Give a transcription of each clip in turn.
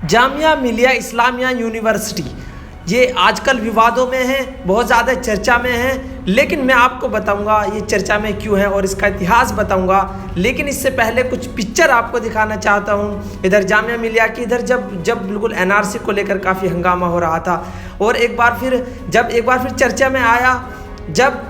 Jamia Millia Islamia university ये आजकल विवादों में है, बहुत ज़्यादा चर्चा में है। लेकिन मैं आपको बताऊंगा ये चर्चा में क्यों है और इसका इतिहास बताऊंगा। लेकिन इससे पहले कुछ पिक्चर आपको दिखाना चाहता हूं। इधर जामिया मिलिया की इधर जब बिल्कुल एनआरसी को लेकर काफ़ी हंगामा हो रहा था और एक बार फिर चर्चा में आया जब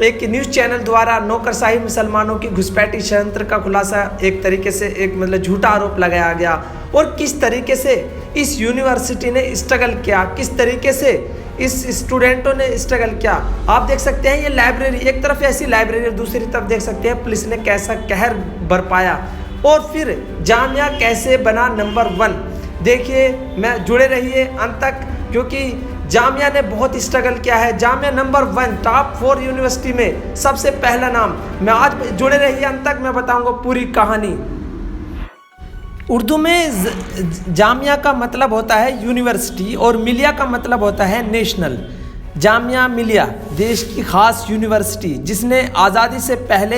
एक न्यूज़ चैनल द्वारा नौकरशाही मुसलमानों की घुसपैठी षड्यंत्र का खुलासा एक तरीके से एक झूठा आरोप लगाया गया और किस तरीके से इस यूनिवर्सिटी ने स्ट्रगल किया, किस तरीके से इस स्टूडेंटों ने स्ट्रगल किया। आप देख सकते हैं ये लाइब्रेरी, एक तरफ ऐसी लाइब्रेरी, दूसरी तरफ देख सकते हैं पुलिस ने कैसा कहर बरपाया और फिर जामिया कैसे बना नंबर 1। देखिए, मैं जुड़े रहिए अंत तक क्योंकि जामिया ने बहुत स्ट्रगल किया है। जामिया नंबर 1 टॉप 4 यूनिवर्सिटी में सबसे पहला नाम। मैं आज जुड़े रहिए अंत तक, मैं बताऊंगा पूरी कहानी। उर्दू में जामिया का मतलब होता है यूनिवर्सिटी और मिलिया का मतलब होता है नेशनल। जामिया मिलिया देश की खास यूनिवर्सिटी जिसने आज़ादी से पहले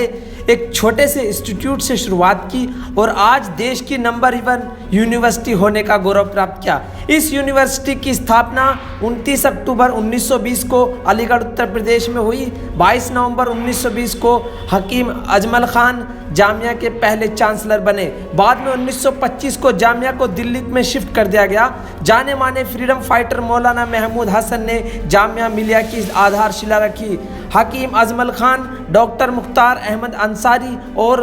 एक छोटे से इंस्टीट्यूट से शुरुआत की और आज देश की नंबर 1 यूनिवर्सिटी होने का गौरव प्राप्त किया। इस यूनिवर्सिटी की स्थापना 29 अक्टूबर 1920 को अलीगढ़ उत्तर प्रदेश में हुई। 22 नवंबर 1920 को हकीम अजमल खान जामिया के पहले चांसलर बने। बाद में 1925 को जामिया को दिल्ली में शिफ्ट कर दिया गया। जाने माने फ्रीडम फाइटर मौलाना महमूद हसन ने जामिया मिलिया की आधारशिला रखी। हकीम अजमल खान, डॉक्टर मुख्तार अहमद अंसारी और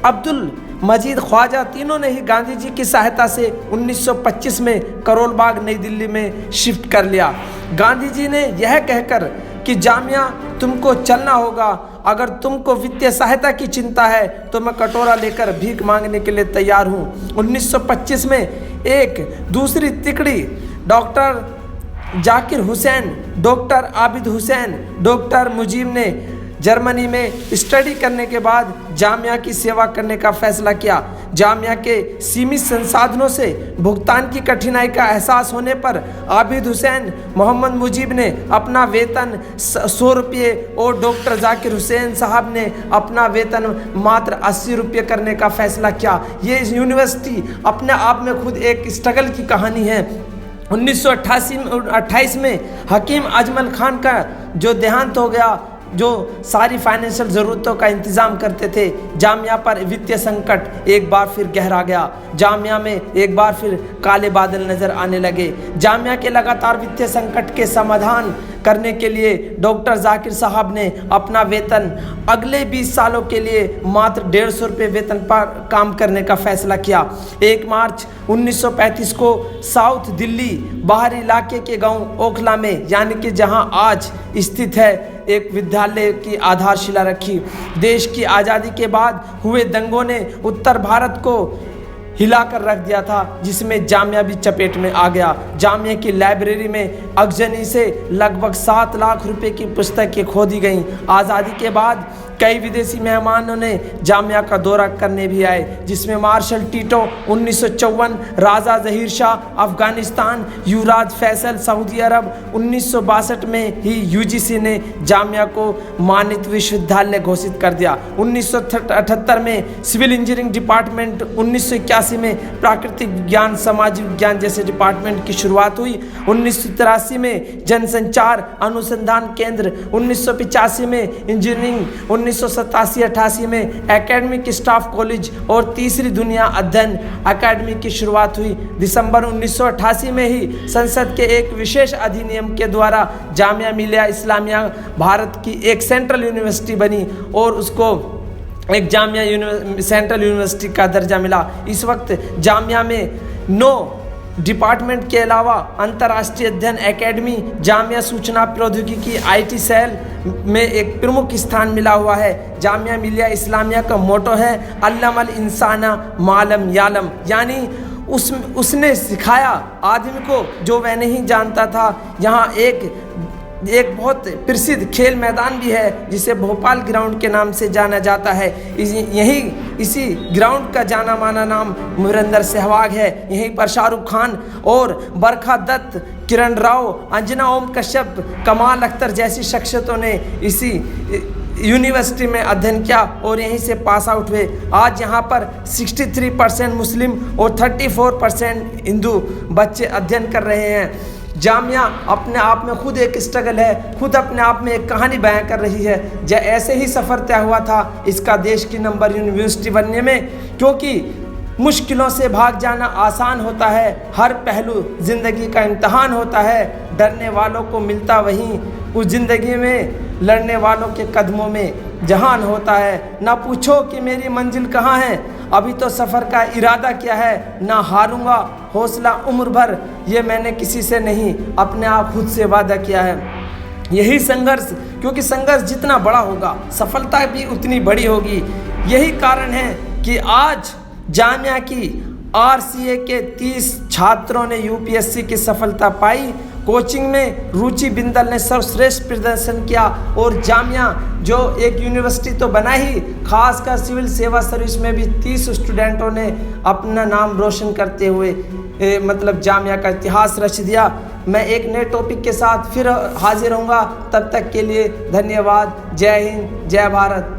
अब्दुल मजीद ख्वाजा तीनों ने ही गांधी जी की सहायता से 1925 में करोल बाग नई दिल्ली में शिफ्ट कर लिया। गांधी जी ने यह कहकर कि जामिया तुमको चलना होगा, अगर तुमको वित्तीय सहायता की चिंता है तो मैं कटोरा लेकर भीख मांगने के लिए तैयार हूँ। 1925 में एक दूसरी तिकड़ी doctor Zakir Hussain, doctor Abid Hussain, doctor Mujeeb ने जर्मनी में स्टडी करने के बाद जामिया की सेवा करने का फैसला किया। जामिया के सीमित संसाधनों से भुगतान की कठिनाई का एहसास होने पर आबिद हुसैन, मोहम्मद मुजीब ने अपना वेतन 100 रुपये और डॉक्टर जाकिर हुसैन साहब ने अपना वेतन मात्र 80 रुपये करने का फैसला किया। ये यूनिवर्सिटी अपने आप में खुद एक स्ट्रगल की कहानी है। 1928 में हकीम अजमल खान का जो देहांत हो गया, जो सारी फाइनेंशियल ज़रूरतों का इंतज़ाम करते थे, जामिया पर वित्तीय संकट एक बार फिर गहरा गया। जामिया में एक बार फिर काले बादल नज़र आने लगे। जामिया के लगातार वित्तीय संकट के समाधान करने के लिए डॉक्टर जाकिर साहब ने अपना वेतन अगले 20 सालों के लिए मात्र 150 रुपये वेतन पर काम करने का फैसला किया। 1 मार्च 1935 को साउथ दिल्ली बाहरी इलाके के गांव ओखला में, यानी कि जहां आज स्थित है, एक विद्यालय की आधारशिला रखी। देश की आज़ादी के बाद हुए दंगों ने उत्तर भारत को हिलाकर रख दिया था, जिसमें जामिया भी चपेट में आ गया। जामिया की लाइब्रेरी में अगजनी से लगभग 7 लाख रुपए की पुस्तकें खो दी गईं। आज़ादी के बाद कई विदेशी मेहमानों ने जामिया का दौरा करने भी आए, जिसमें मार्शल टीटो 1954, राजा जहीर शाह अफगानिस्तान, युवराज फैसल सऊदी अरब। 1962 में ही यूजीसी ने जामिया को मान्यत विश्वविद्यालय घोषित कर दिया। 1978 में सिविल इंजीनियरिंग डिपार्टमेंट, 1981 में प्राकृतिक विज्ञान, समाज विज्ञान जैसे डिपार्टमेंट की शुरुआत हुई। 1983 में जनसंचार अनुसंधान केंद्र, 1985 में इंजीनियरिंग, 1987-88 में एकेडमिक स्टाफ कॉलेज और तीसरी दुनिया अध्ययन अकेडमी की शुरुआत हुई। दिसंबर 1988 में ही संसद के एक विशेष अधिनियम के द्वारा जामिया मिलिया इस्लामिया भारत की एक सेंट्रल यूनिवर्सिटी बनी और उसको एक जामिया सेंट्रल यूनिवर्सिटी का दर्जा मिला। इस वक्त जामिया में 9 डिपार्टमेंट के अलावा अंतर्राष्ट्रीय अध्ययन एकेडमी, जामिया सूचना प्रौद्योगिकी IT सेल में एक प्रमुख स्थान मिला हुआ है। जामिया मिलिया इस्लामिया का मोटो है अल्लमल इंसाना मालम यालम, यानी उसने सिखाया आदमी को जो वह नहीं जानता था। यहाँ एक बहुत प्रसिद्ध खेल मैदान भी है जिसे भोपाल ग्राउंड के नाम से जाना जाता है। इसी ग्राउंड का जाना माना नाम मुरंदर सहवाग है। यहीं पर शाहरुख खान और बरखा दत्त, किरण राव, अंजना ओम कश्यप, कमाल अख्तर जैसी शख्सियतों ने यूनिवर्सिटी में अध्ययन किया और यहीं से पास आउट हुए। आज यहाँ पर 63% मुस्लिम और 34% हिंदू बच्चे अध्ययन कर रहे हैं। जामिया अपने आप में खुद एक स्ट्रगल है, खुद अपने आप में एक कहानी बयां कर रही है। ऐसे ही सफ़र तय हुआ था इसका देश की नंबर यूनिवर्सिटी बनने में, क्योंकि मुश्किलों से भाग जाना आसान होता है, हर पहलू ज़िंदगी का इम्तहान होता है। डरने वालों को मिलता वहीं उस ज़िंदगी में लड़ने वालों के कदमों में जहान होता है। ना पूछो कि मेरी मंजिल कहाँ है, अभी तो सफ़र का इरादा क्या है। ना हारूंगा हौसला उम्र भर, ये मैंने किसी से नहीं अपने आप खुद से वादा किया है। यही संघर्ष, क्योंकि संघर्ष जितना बड़ा होगा सफलता भी उतनी बड़ी होगी। यही कारण है कि आज जामिया की RCA के 30 छात्रों ने UPSC की सफलता पाई। कोचिंग में रुचि बिंदल ने सर्वश्रेष्ठ प्रदर्शन किया और जामिया जो एक यूनिवर्सिटी तो बना ही, खासकर सिविल सेवा सर्विस में भी 30 स्टूडेंटों ने अपना नाम रोशन करते हुए मतलब जामिया का इतिहास रच दिया। मैं एक नए टॉपिक के साथ फिर हाजिर होऊंगा, तब तक के लिए धन्यवाद। जय हिंद, जय भारत।